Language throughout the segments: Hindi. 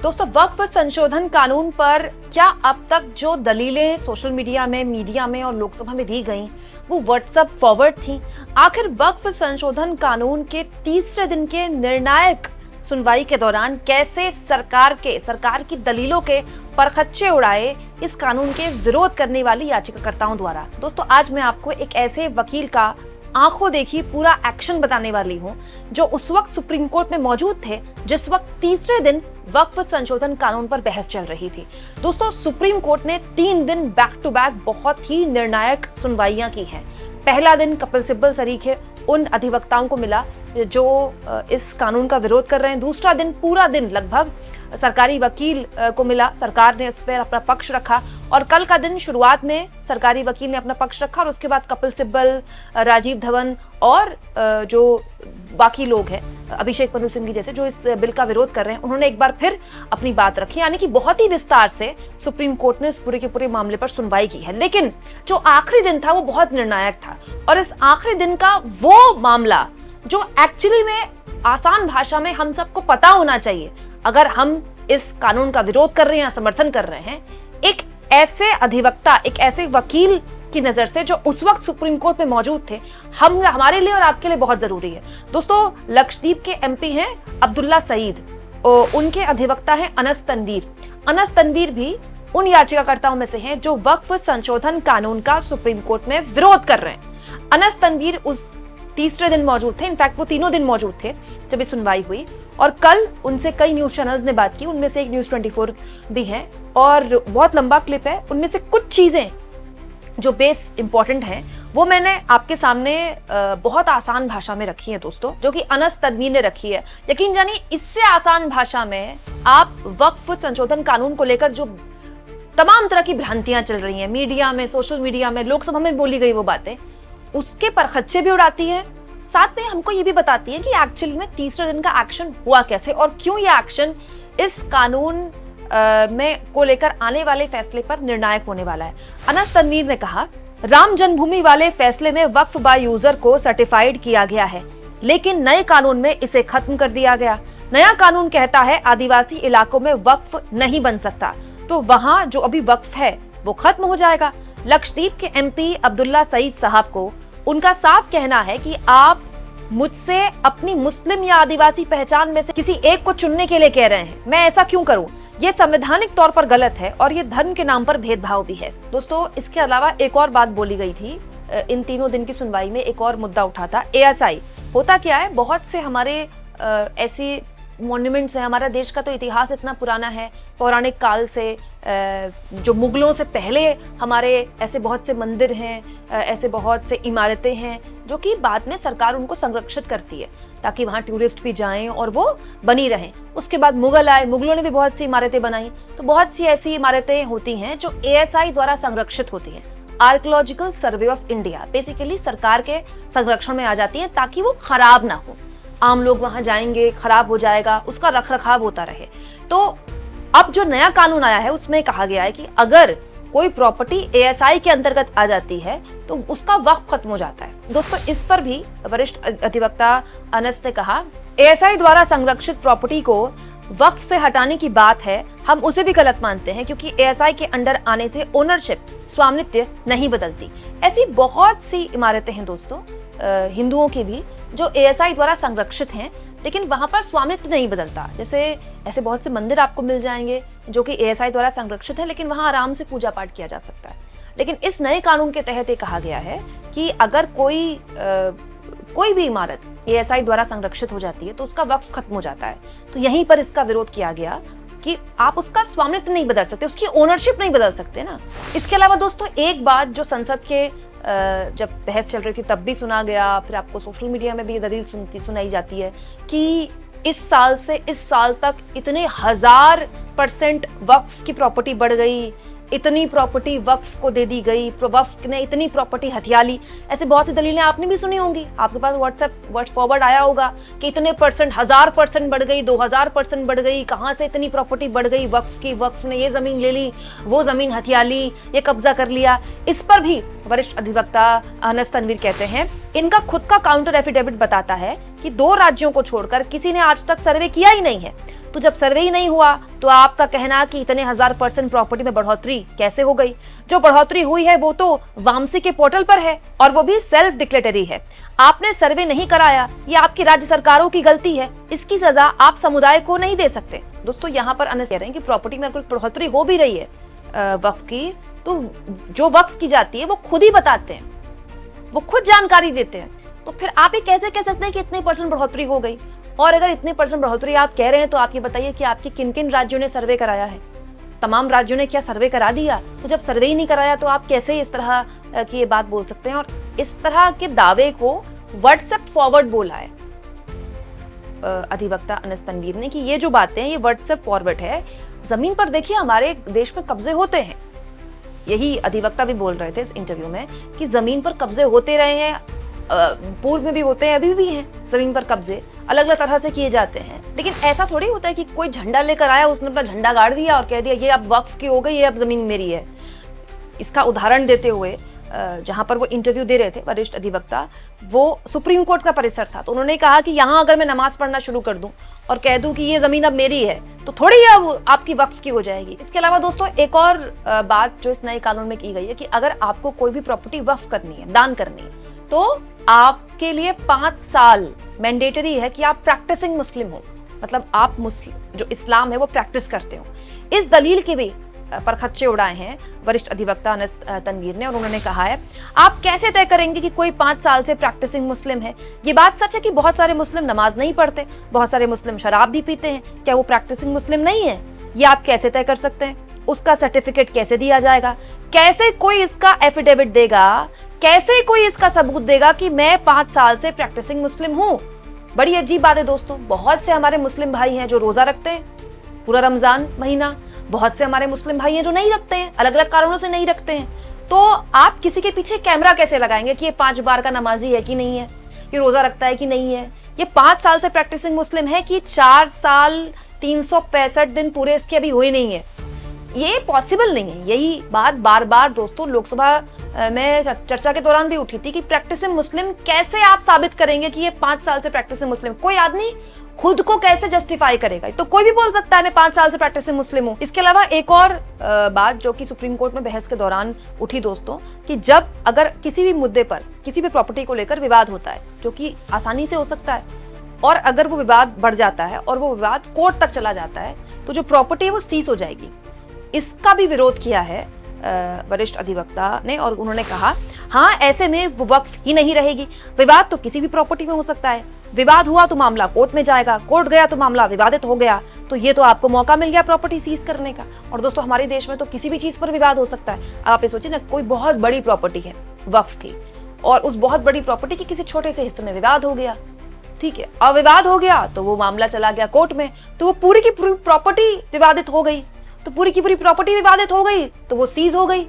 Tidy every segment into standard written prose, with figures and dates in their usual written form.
दोस्तों, वक्फ संशोधन कानून पर क्या अब तक जो दलीलें सोशल मीडिया में और लोकसभा में दी गई वो व्हाट्सएप फॉरवर्ड थी? आखिर वक्फ संशोधन कानून के तीसरे दिन के निर्णायक सुनवाई के दौरान कैसे सरकार की दलीलों के परखच्चे उड़ाए इस कानून के विरोध करने वाली याचिकाकर्ताओं द्वारा। दोस्तों, आज मैं आपको एक ऐसे वकील का आंखों देखी पूरा एक्शन बताने वाली हूं जो उस वक्त सुप्रीम कोर्ट में मौजूद थे जिस वक्त तीसरे दिन वक्फ संशोधन कानून पर बहस चल रही थी। दोस्तों, सुप्रीम कोर्ट ने 3 दिन बैक टू बैक बहुत ही निर्णायक सुनवाइयां की हैं। पहला दिन कपिल सिब्बल सरीखे उन अधिवक्ताओं को मिला जो इस कानून का विरोध कर रहे हैं। दूसरा दिन पूरा दिन लगभग सरकारी वकील को मिला, सरकार ने इस पर अपना पक्ष रखा। और कल का दिन शुरुआत में सरकारी वकील ने अपना पक्ष रखा और उसके बाद कपिल सिब्बल, राजीव धवन और जो बाकी लोग हैं, अभिषेक मनु सिंघवी जैसे, जो इस बिल का विरोध कर रहे हैं, उन्होंने एक बार फिर अपनी बात रखी। यानी कि बहुत ही विस्तार से सुप्रीम कोर्ट ने इस पूरे के पूरे मामले पर सुनवाई की है। लेकिन जो आखिरी दिन था वो बहुत निर्णायक था और इस आखिरी दिन का वो मामला जो एक्चुअली में आसान भाषा में हम सबको पता होना चाहिए अगर हम इस कानून का विरोध कर रहे हैं या समर्थन कर रहे हैं, एक ऐसे अधिवक्ता, एक ऐसे वकील की नजर से जो उस वक्त सुप्रीम कोर्ट में मौजूद थे, हमारे लिए और आपके लिए बहुत जरूरी है। दोस्तों, लक्षद्वीप के एमपी हैं अब्दुल्ला सईद, उनके अधिवक्ता हैं अनस तनवीर। अनस तनवीर भी उन याचिकाकर्ताओं में से हैं जो वक्फ संशोधन कानून का सुप्रीम कोर्ट में विरोध कर रहे हैं। अनस तनवीर उस तीसरे दिन मौजूद थे, इनफैक्ट वो तीनों दिन मौजूद थे जब ये सुनवाई हुई। और कल उनसे कई न्यूज चैनल्स ने बात की, उनमें से एक न्यूज 24 भी है और बहुत लंबा क्लिप है। उनमें से कुछ चीजें जो बेस इंपॉर्टेंट हैं वो मैंने आपके सामने बहुत आसान भाषा में रखी है दोस्तों, जो कि अनस तनवीर ने रखी है। यकीन जानिए, इससे आसान भाषा में आप वक्फ संशोधन कानून को लेकर जो तमाम तरह की भ्रांतियां चल रही हैं मीडिया में, सोशल मीडिया में, लोकसभा में बोली गई वो बातें, उसके परखच्चे भी उड़ाती है। साथ में हमको ये भी बताती है कि एक्चुअली में तीसरे दिन का एक्शन हुआ कैसे और क्यों ये एक्शन इस कानून में को लेकर आने वाले फैसले पर निर्णायक होने वाला है। अनस तनवीर ने कहा, राम जन्मभूमि वाले फैसले में वक्फ बाय यूजर को सर्टिफाइड किया गया है, लेकिन नए कानून में इसे खत्म कर दिया गया। नया कानून कहता है आदिवासी इलाकों में वक्फ नहीं बन सकता, तो वहां जो अभी वक्फ है वो खत्म हो जाएगा। लक्षद्वीप के एमपी अब्दुल्ला सईद साहब को उनका साफ कहना है कि आप मुझसे अपनी मुस्लिम या आदिवासी पहचान में से किसी एक को चुनने के लिए कह रहे हैं। मैं ऐसा क्यों करूं? ये संवैधानिक तौर पर गलत है और ये धर्म के नाम पर भेदभाव भी है। दोस्तों, इसके अलावा एक और बात बोली गई थी इन तीनों दिन की सुनवाई में। एक और मुद्दा उठा था एएसआई। होता क्या है, बहुत से हमारे ऐसे मॉन्यूमेंट्स हैं, हमारा देश का तो इतिहास इतना पुराना है, पौराणिक काल से, जो मुगलों से पहले हमारे ऐसे बहुत से मंदिर हैं, ऐसे बहुत से इमारतें हैं जो कि बाद में सरकार उनको संरक्षित करती है ताकि वहाँ टूरिस्ट भी जाएं और वो बनी रहें। उसके बाद मुगल आए, मुगलों ने भी बहुत सी इमारतें बनाई, तो बहुत सी ऐसी इमारतें होती हैं जो एएसआई द्वारा संरक्षित होती हैं, archaeological survey of India, basically सरकार के संरक्षण में आ जाती हैं ताकि वो खराब ना हो। आम लोग वहां जाएंगे, खराब हो जाएगा, उसका रखरखाव होता रहे। तो अब जो नया कानून आया है उसमें कहा गया है कि अगर कोई प्रॉपर्टी एएसआई के अंतर्गत आ जाती है तो उसका वक्फ खत्म हो जाता है। दोस्तों, इस पर भी वरिष्ठ अधिवक्ता अनस ने कहा, एएसआई द्वारा संरक्षित प्रॉपर्टी को वक्फ से हटाने की बात है, हम उसे भी गलत मानते हैं क्योंकि एएसआई के अंडर आने से ओनरशिप, स्वामित्व नहीं बदलती। ऐसी बहुत सी इमारतें हैं दोस्तों, हिंदुओं की भी, जो एएसआई द्वारा संरक्षित हैं लेकिन वहां पर स्वामित्व नहीं बदलता। जैसे ऐसे बहुत से मंदिर आपको मिल जाएंगे जो कि एएसआई द्वारा संरक्षित है लेकिन वहां आराम से पूजा पाठ किया जा सकता है। लेकिन इस नए कानून के तहत ये कहा गया है कि अगर कोई भी इमारत एएसआई द्वारा संरक्षित हो जाती है तो उसका वक्फ खत्म हो जाता है। तो यहीं पर इसका विरोध किया गया कि आप उसका स्वामित्व नहीं बदल सकते, उसकी ओनरशिप नहीं बदल सकते ना। इसके अलावा दोस्तों, एक बात जो संसद के जब बहस चल रही थी तब भी सुना गया, फिर आपको सोशल मीडिया में भी ये दलील सुनाई जाती है कि इस साल से इस साल तक इतने 1000% वक्फ की प्रॉपर्टी बढ़ गई, इतनी प्रॉपर्टी वक्फ को दे दी गई, वक्फ ने इतनी प्रॉपर्टी हथिया ली। ऐसे बहुत सी दलीलें आपने भी सुनी होंगी, आपके पास व्हाट्सएप फॉरवर्ड आया होगा कि इतने परसेंट, 1000% बढ़ गई, 2000% बढ़ गई, कहाँ से इतनी प्रॉपर्टी बढ़ गई वक्फ की, वक्फ ने ये जमीन ले ली, वो जमीन हथिया ली, ये कब्जा कर लिया। इस पर भी वरिष्ठ अधिवक्ता अनस तनवीर कहते हैं, इनका खुद का काउंटर एफिडेविट बताता है कि 2 राज्यों को छोड़कर किसी ने आज तक सर्वे किया ही नहीं है। तो जब सर्वे ही नहीं हुआ तो आपका कहना कि इतने 1000% प्रॉपर्टी में बढ़ोतरी कैसे हो गई? जो बढ़ोतरी हुई है वो तो वामसी के पोर्टल पर है और वो भी सेल्फ डिक्लेरेटरी है। आपने सर्वे नहीं कराया, ये आपकी राज्य सरकारों की गलती है। इसकी सजा आप समुदाय को नहीं दे सकते। दोस्तों यहाँ पर अनस कह रहे हैं कि प्रॉपर्टी में अगर बढ़ोतरी हो भी रही है वक्फ की, तो जो वक्फ की जाती है वो खुद ही बताते हैं, वो खुद जानकारी देते हैं। तो फिर आप ये कैसे कह सकते हैं कि इतने % बढ़ोतरी हो गई? और अगर इतने % बढ़ोतरी आप कह रहे हैं तो आप ये बताइए कि आपके किन किन राज्यों ने सर्वे कराया है? तमाम राज्यों ने क्या सर्वे करा दिया? तो जब सर्वे ही नहीं कराया तो आप कैसे इस तरह की ये बात बोल सकते हैं? और इस तरह के दावे को व्हाट्सएप फॉरवर्ड बोला है अधिवक्ता अनस तनवीर ने कि ये जो बातें हैं ये व्हाट्सएप फॉरवर्ड है। जमीन पर देखिए हमारे देश में कब्जे होते हैं। यही अधिवक्ता भी बोल रहे थे इस इंटरव्यू में कि जमीन पर कब्जे होते रहे हैं, पूर्व में भी होते हैं, अभी भी हैं जमीन पर कब्जे, अलग अलग तरह से किए जाते हैं। लेकिन ऐसा थोड़ी होता है कि कोई झंडा लेकर आया, उसने अपना झंडा गाड़ दिया और कह दिया ये अब वक्फ की हो गई, ये अब जमीन मेरी है। इसका उदाहरण देते हुए जहां पर वो इंटरव्यू दे रहे थे वरिष्ठ अधिवक्ता, वो सुप्रीम कोर्ट का परिसर था, तो उन्होंने कहा कि यहाँ अगर मैं नमाज पढ़ना शुरू कर दूं और कह दूं कि ये जमीन अब मेरी है तो थोड़ी अब आपकी वक्फ की हो जाएगी। इसके अलावा दोस्तों एक और बात जो इस नए कानून में की गई है कि अगर आपको कोई भी प्रॉपर्टी वक्फ करनी है, दान करनी है, तो आपके लिए 5 साल मैंडेटरी है कि आप प्रैक्टिसिंग मुस्लिम हो, मतलब आप मुस्लिम जो इस्लाम है वो प्रैक्टिस करते हो। इस दलील के भी पर खच्चे उड़ाए हैं वरिष्ठ अधिवक्ता अनस तनवीर ने, और उन्होंने कहा है आप कैसे तय करेंगे कि कोई 5 साल से प्रैक्टिसिंग मुस्लिम है? ये बात सच है कि बहुत सारे मुस्लिम नमाज नहीं पढ़ते, बहुत सारे मुस्लिम शराब भी पीते हैं, क्या वो प्रैक्टिसिंग मुस्लिम नहीं है? ये आप कैसे तय कर सकते हैं? उसका सर्टिफिकेट कैसे दिया जाएगा? कैसे कोई इसका एफिडेविट देगा? कैसे कोई इसका सबूत देगा कि मैं 5 साल से प्रैक्टिसिंग मुस्लिम हूँ? बड़ी अजीब बात है दोस्तों। बहुत से हमारे मुस्लिम भाई हैं जो रोजा रखते हैं पूरा रमजान महीना, बहुत से हमारे मुस्लिम भाई हैं जो नहीं रखते हैं, अलग अलग कारणों से नहीं रखते हैं। तो आप किसी के पीछे कैमरा कैसे लगाएंगे कि ये 5 बार का नमाजी है कि नहीं है, ये रोजा रखता है कि नहीं है, ये 5 साल से प्रैक्टिसिंग मुस्लिम है कि 4 साल 365 दिन पूरे इसके अभी हुए नहीं है? ये पॉसिबल नहीं है। यही बात बार बार दोस्तों लोकसभा में चर्चा के दौरान भी उठी थी कि प्रैक्टिसिंग मुस्लिम कैसे आप साबित करेंगे कि ये 5 साल से प्रैक्टिसिंग मुस्लिम? कोई आदमी खुद को कैसे जस्टिफाई करेगा? तो कोई भी बोल सकता है मैं 5 साल से प्रैक्टिसिंग मुस्लिम हूँ। इसके अलावा एक और बात जो कि सुप्रीम कोर्ट में बहस के दौरान उठी दोस्तों, कि जब अगर किसी भी मुद्दे पर किसी भी प्रॉपर्टी को लेकर विवाद होता है, जो कि आसानी से हो सकता है, और अगर वो विवाद बढ़ जाता है और वो विवाद कोर्ट तक चला जाता है, तो जो प्रॉपर्टी है वो सीज हो जाएगी। इसका भी विरोध किया है वरिष्ठ अधिवक्ता ने, और उन्होंने कहा हाँ ऐसे में वो वक्फ ही नहीं रहेगी। विवाद तो किसी भी प्रॉपर्टी में हो सकता है, विवाद हुआ तो मामला कोर्ट में जाएगा, कोर्ट गया तो मामला विवादित हो गया, तो ये तो आपको मौका मिल गया प्रॉपर्टी सीज करने का। और दोस्तों हमारे देश में तो किसी भी चीज पर विवाद हो सकता है। आप ये सोचिए ना, कोई बहुत बड़ी प्रॉपर्टी है वक्फ की, और उस बहुत बड़ी प्रॉपर्टी के किसी छोटे से हिस्से में विवाद हो गया, ठीक है, और विवाद हो गया तो वो मामला चला गया कोर्ट में, तो वो पूरी की पूरी प्रॉपर्टी विवादित हो गई, तो पूरी की पूरी प्रॉपर्टी विवादित हो गई तो वो सीज हो गई।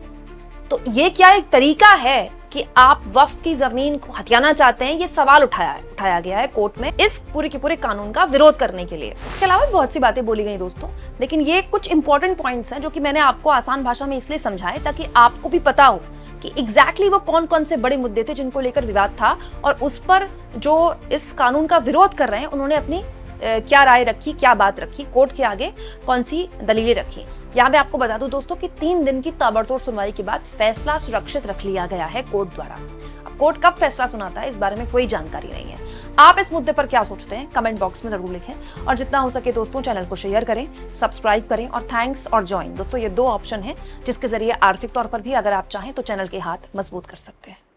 तो ये क्या एक तरीका है कि आप वक्फ की जमीन को हथियाना चाहते हैं? ये सवाल उठाया गया है कोर्ट में इस पूरे के पूरे कानून का विरोध करने के लिए। इसके अलावा बहुत सी बातें बोली गई दोस्तों, लेकिन ये कुछ इंपॉर्टेंट पॉइंट्स हैं जो कि मैंने आपको आसान भाषा में इसलिए समझाए ताकि आपको भी पता हो कि एग्जैक्टली वो कौन कौन से बड़े मुद्दे थे जिनको लेकर विवाद था, और उस पर जो इस कानून का विरोध कर रहे हैं उन्होंने अपनी क्या राय रखी, क्या बात रखी, कोर्ट के आगे कौन सी दलीलें रखी। यहाँ मैं आपको बता दूं दोस्तों कि 3 दिन की ताबड़तोड़ सुनवाई के बाद फैसला सुरक्षित रख लिया गया है कोर्ट द्वारा। अब कोर्ट कब फैसला सुनाता है इस बारे में कोई जानकारी नहीं है। आप इस मुद्दे पर क्या सोचते हैं कमेंट बॉक्स में जरूर लिखें, और जितना हो सके दोस्तों चैनल को शेयर करें, सब्सक्राइब करें, और थैंक्स और ज्वाइन दोस्तों ये 2 ऑप्शन है जिसके जरिए आर्थिक तौर पर भी अगर आप चाहें तो चैनल के हाथ मजबूत कर सकते हैं।